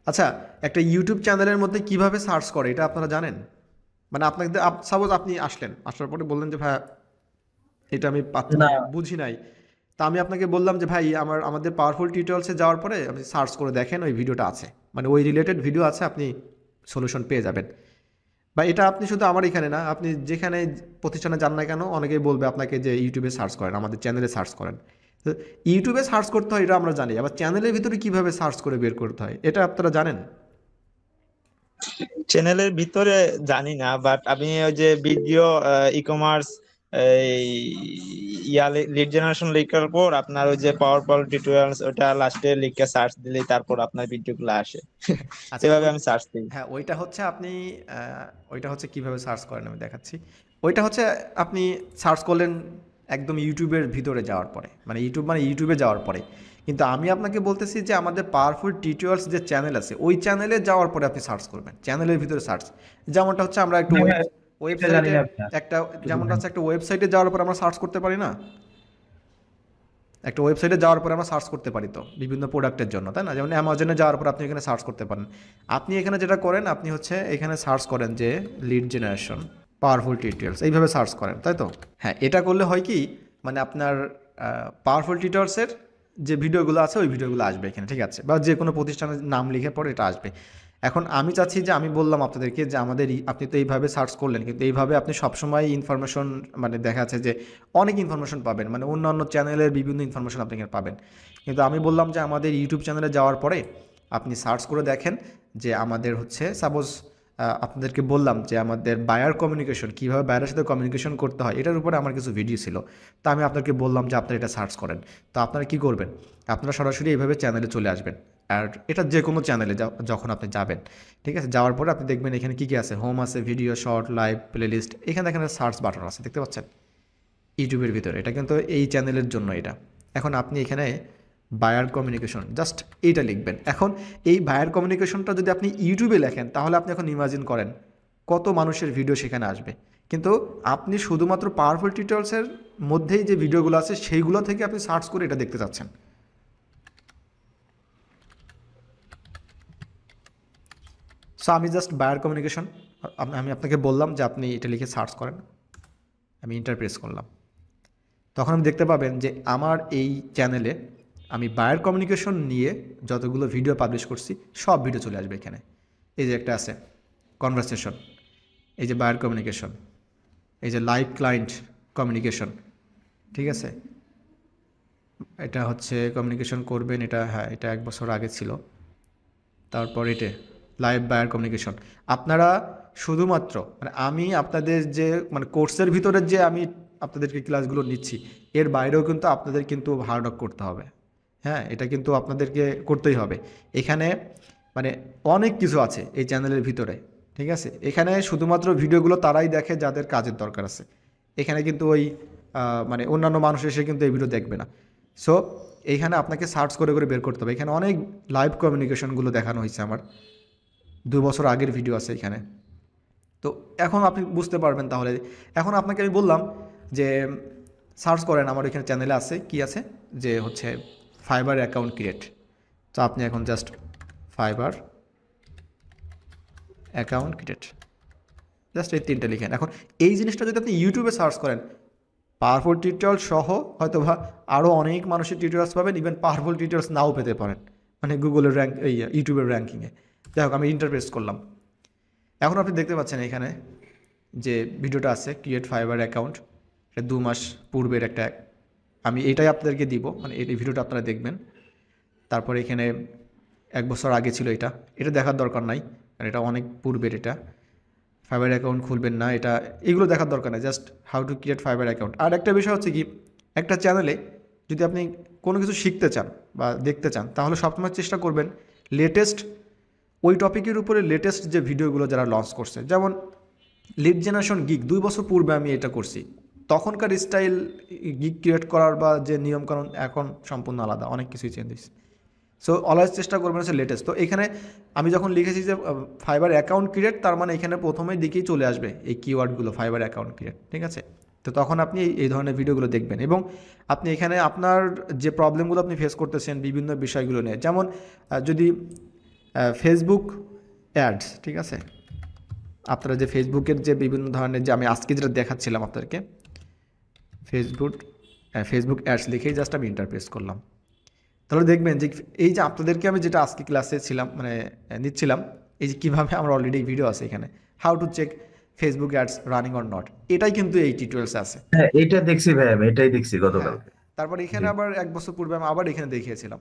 আচ্ছা, একটা ইউটিউব চ্যানেলের মধ্যে কিভাবে সার্চ করে এটা আপনারা জানেন? মানে আপনাকে সাপোজ আপনি আসলেন, আসার পরে বললেন যে ভাইয়া এটা আমি না। মানে বুঝি নাই। তা আমি আপনাকে বললাম যে ভাই আমাদের পাওয়ারফুল টিউটোরিয়ালসে যাওয়ার পরে আপনি সার্চ করে দেখেন ওই ভিডিওটা আছে। মানে ওই রিলেটেড ভিডিও আছে, আপনি সলিউশন পেয়ে যাবেন। বা এটা আপনি শুধু আমার এখানে না, আপনি যেখানে প্রতিষ্ঠানে যান না কেন অনেকেই বলবে আপনাকে যে ইউটিউবে সার্চ করেন, আমাদের চ্যানেলে সার্চ করেন। তো ইউটিউবে সার্চ করতে হয় এটা আমরা জানি, আবার চ্যানেলের ভিতরে কিভাবে সার্চ করে বের করতে হয় এটা আপনারা জানেন? চ্যানেলের ভিতরে জানি না, বাট আমি ওই যে ভিডিও ই কমার্স এই লিড জেনারেশন লেখার পর আপনার ওই যে পাওয়ার পয়েন্ট টিউটোরিয়ালস ওটা লাস্টে লিখে সার্চ দিলেই তারপর আপনার ভিডিওগুলো আসে। আচ্ছা এভাবে ওই, আমি সার্চ দিই। হ্যাঁ ওইটা হচ্ছে আপনি ওইটা হচ্ছে কিভাবে সার্চ করেন আমি দেখাচ্ছি। ওইটা হচ্ছে আপনি সার্চ করলেন একদম ইউটিউবের ভিতরে যাওয়ার পরে, মানে ইউটিউব মানে ইউটিউবে যাওয়ার পরে। কিন্তু আমি আপনাকে বলতেছি যে আমাদের পাওয়ারফুল টিউটোরিয়ালস যে চ্যানেল আছে ওই চ্যানেলে যাওয়ার পরে আপনি সার্চ করবেন, চ্যানেলের ভিতরে সার্চ। যেমনটা হচ্ছে আমরা একটু হ্যাঁ হ্যাঁ, এটা জানি ওয়েবসাইটে না ভাইয়া। একটা, একটু যেমনটা বলেন। হচ্ছে একটা ওয়েবসাইটে যাওয়ার পর আমরা সার্চ করতে পারি না? একটা ওয়েবসাইটে যাওয়ার পরে আমরা সার্চ করতে পারি তো বিভিন্ন প্রোডাক্টের জন্য, তাই না? যেমন অ্যামাজনে যাওয়ার পর আপনি এখানে সার্চ করতে পারেন। আপনি এখানে যেটা করেন আপনি হচ্ছে এখানে সার্চ করেন যে লিড জেনারেশন পাওয়ারফুল টিউটোরিয়ালস, এইভাবে সার্চ করেন, তাই তো? হ্যাঁ, এটা করলে হয় কি, মানে আপনার পাওয়ারফুল টিউটোরিয়ালসের যে ভিডিওগুলো আছে ওই ভিডিওগুলো আসবে এখানে, ঠিক আছে? বা যে কোনো প্রতিষ্ঠানের নাম লিখে পরে এটা আসবে। এখন আমি চাচ্ছি যে আমি বললাম আপনাদেরকে যে আমাদের আপনি তো এইভাবে সার্চ করলেন, কিন্তু এইভাবে আপনি সবসময় ইনফরমেশন, মানে দেখা যাচ্ছে যে অনেক ইনফরমেশন পাবেন, মানে অন্যান্য চ্যানেলের বিভিন্ন ইনফরমেশন আপনি এখানে পাবেন। কিন্তু আমি বললাম যে আমাদের ইউটিউব চ্যানেলে যাওয়ার পরে আপনি সার্চ করে দেখেন যে আমাদের হচ্ছে সাপোজ আপনাদেরকে বললাম যে আমাদের বায়ার কমিউনিকেশন, কীভাবে বায়ারের সাথে কমিউনিকেশন করতে হয় এটার উপরে আমার কিছু ভিডিও ছিল। তা আমি আপনাকে বললাম যে আপনারা এটা সার্চ করেন। তো আপনারা কী করবেন, আপনারা সরাসরি এইভাবে চ্যানেলে চলে আসবেন। আর এটা যে কোনো চ্যানেলে যখন আপনি যাবেন, ঠিক আছে, যাওয়ার পরে আপনি দেখবেন এখানে কী কী আছে, হোম আছে, ভিডিও, শর্ট, লাইভ, প্লেলিস্ট, এখানে দেখেন সার্চ বাটন আছে, দেখতে পাচ্ছেন ইউটিউবের ভিতরে। এটা কিন্তু এই চ্যানেলের জন্য এটা। এখন আপনি এখানে বায়ার কমিউনিকেশন জাস্ট এইটা লিখবেন। এখন এই বায়ার কমিউনিকেশনটা যদি আপনি ইউটিউবে লেখেন তাহলে আপনি এখন ইমাজিন করেন কত মানুষের ভিডিও সেখানে আসবে। কিন্তু আপনি শুধুমাত্র পাওয়ারফুল টিউটোরিয়ালসের মধ্যেই যে ভিডিওগুলো আছে সেইগুলো থেকে আপনি সার্চ করে এটা দেখতে চাচ্ছেন। সো আমি জাস্ট বায়ার কমিউনিকেশন, আমি আপনাকে বললাম যে আপনি এটা লিখে সার্চ করেন, আমি ইন্টারপ্রেস করলাম। তখন আপনি দেখতে পাবেন যে আমার এই চ্যানেলে আমি বায়ার কমিউনিকেশন নিয়ে যতগুলো ভিডিও পাবলিশ করছি সব ভিডিও চলে আসবে এখানে। এই যে একটা আছে কনভারসেশন, এই যে বায়ার কমিউনিকেশন, এই যে লাইভ ক্লায়েন্ট কমিউনিকেশন, ঠিক আছে? এটা হচ্ছে কমিউনিকেশন করবেন, এটা হ্যাঁ এটা 1 বছর আগে ছিল। তারপর এটা লাইভ বায়ার কমিউনিকেশন। আপনারা শুধুমাত্র মানে আমি আপনাদের যে মানে কোর্সের ভিতরে যে আমি আপনাদেরকে ক্লাসগুলো নিচ্ছি এর বাইরেও কিন্তু আপনাদের কিন্তু হার্ড ওয়ার্ক করতে হবে। হ্যাঁ, এটা কিন্তু আপনাদেরকে করতেই হবে। এখানে মানে অনেক কিছু আছে এই চ্যানেলের ভিতরে, ঠিক আছে? এখানে শুধুমাত্র ভিডিওগুলো তারাই দেখে যাদের কাজের দরকার আছে। এখানে কিন্তু ওই মানে অন্যান্য মানুষ এসে কিন্তু এই ভিডিও দেখবে না। সো এইখানে আপনাকে সার্চ করে করে বের করতে হবে। এখানে অনেক লাইভ কমিউনিকেশনগুলো দেখানো হয়েছে আমার, 2 বছর আগের ভিডিও আছে এখানে। তো এখন আপনি বুঝতে পারবেন তাহলে। এখন আপনাকে আমি বললাম যে সার্চ করেন, আমার এখানে চ্যানেলে আছে কি আছে, যে হচ্ছে ফাইবার অ্যাকাউন্ট ক্রিয়েট। তো আপনি এখন just fibre account create, just এই 3টে লিখেন। এখন এই জিনিসটা যদি আপনি ইউটিউবে সার্চ করেন পাওয়ারফুল টিউটোরিয়াল সহ হয়তো বা আরও অনেক মানুষের টিউটোরিয়ালস পাবেন, ইভেন পাওয়ারফুল টিউটোরিয়ালস নাও পেতে পারেন, মানে গুগলের র্যাঙ্ক এই ইউটিউবের র্যাঙ্কিংয়ে। যাই হোক, আমি ইন্টারপ্রেস করলাম। এখন আপনি দেখতে পাচ্ছেন এখানে যে ভিডিওটা আছে ক্রিয়েট ফাইবার অ্যাকাউন্ট, এটা 2 মাস পূর্বের একটা। আমি এটাই আপনাদেরকে দিব, মানে এই ভিডিওটা আপনারা দেখবেন। তারপর এখানে 1 বছর আগে ছিল এটা, এটা দেখার দরকার নাই কারণ এটা অনেক পূর্বের এটা। ফাইবার অ্যাকাউন্ট খুলবেন না, এটা এগুলো দেখার দরকার নেই, just how to create Fiverr account. আর একটা বিষয় হচ্ছে কি, একটা চ্যানেলে যদি আপনি কোনো কিছু শিখতে চান বা দেখতে চান তাহলে সবসময় চেষ্টা করবেন লেটেস্ট ওই টপিকের উপরে লেটেস্ট যে ভিডিওগুলো যারা লঞ্চ করছে। যেমন লিড জেনারেশন গিগ 2 বছর পূর্বে আমি এটা করছি, তখনকার স্টাইল গিগ ক্রিয়েট করার বা যে নিয়মকানুন এখন সম্পূর্ণ আলাদা, অনেক কিছুই চেঞ্জ হয়েছে। সো অলওয়েজ চেষ্টা করবেন হচ্ছে লেটেস্ট। তো এখানে আমি যখন লিখেছি যে ফাইবার অ্যাকাউন্ট ক্রিয়েট, তার মানে এখানে প্রথমের দিকেই চলে আসবে এই কিওয়ার্ডগুলো ফাইবার অ্যাকাউন্ট ক্রিয়েট, ঠিক আছে? তো তখন আপনি এই ধরনের ভিডিওগুলো দেখবেন এবং আপনি এখানে আপনার যে প্রবলেমগুলো আপনি ফেস করতেছেন বিভিন্ন বিষয়গুলো নিয়ে, যেমন যদি ফেসবুক অ্যাডস, ঠিক আছে? আপনারা যে ফেসবুকের যে বিভিন্ন ধরনের, যে আমি আজকে যেটা দেখাচ্ছিলাম আপনাদেরকে, ফেসবুক ফেসবুক অ্যাডস লিখেই জাস্ট আমি ইন্টারপ্রেস করলাম। তাহলে দেখবেন যে এই যে আপনাদেরকে আমি যেটা আজকে ক্লাসে ছিলাম মানে নিচ্ছিলাম, এই যে কীভাবে আমার অলরেডি ভিডিও আছে এখানে, how to check Facebook ads running or not, এটাই কিন্তু এই টিউটোরিয়ালসে আছে। হ্যাঁ, এটা দেখছি ভাই, আমি এটাই দেখছি হ্যাঁ, গতকালকে। তারপর জি। এখানে আবার 1 বছর পূর্বে আমি আবার এখানে দেখিয়েছিলাম।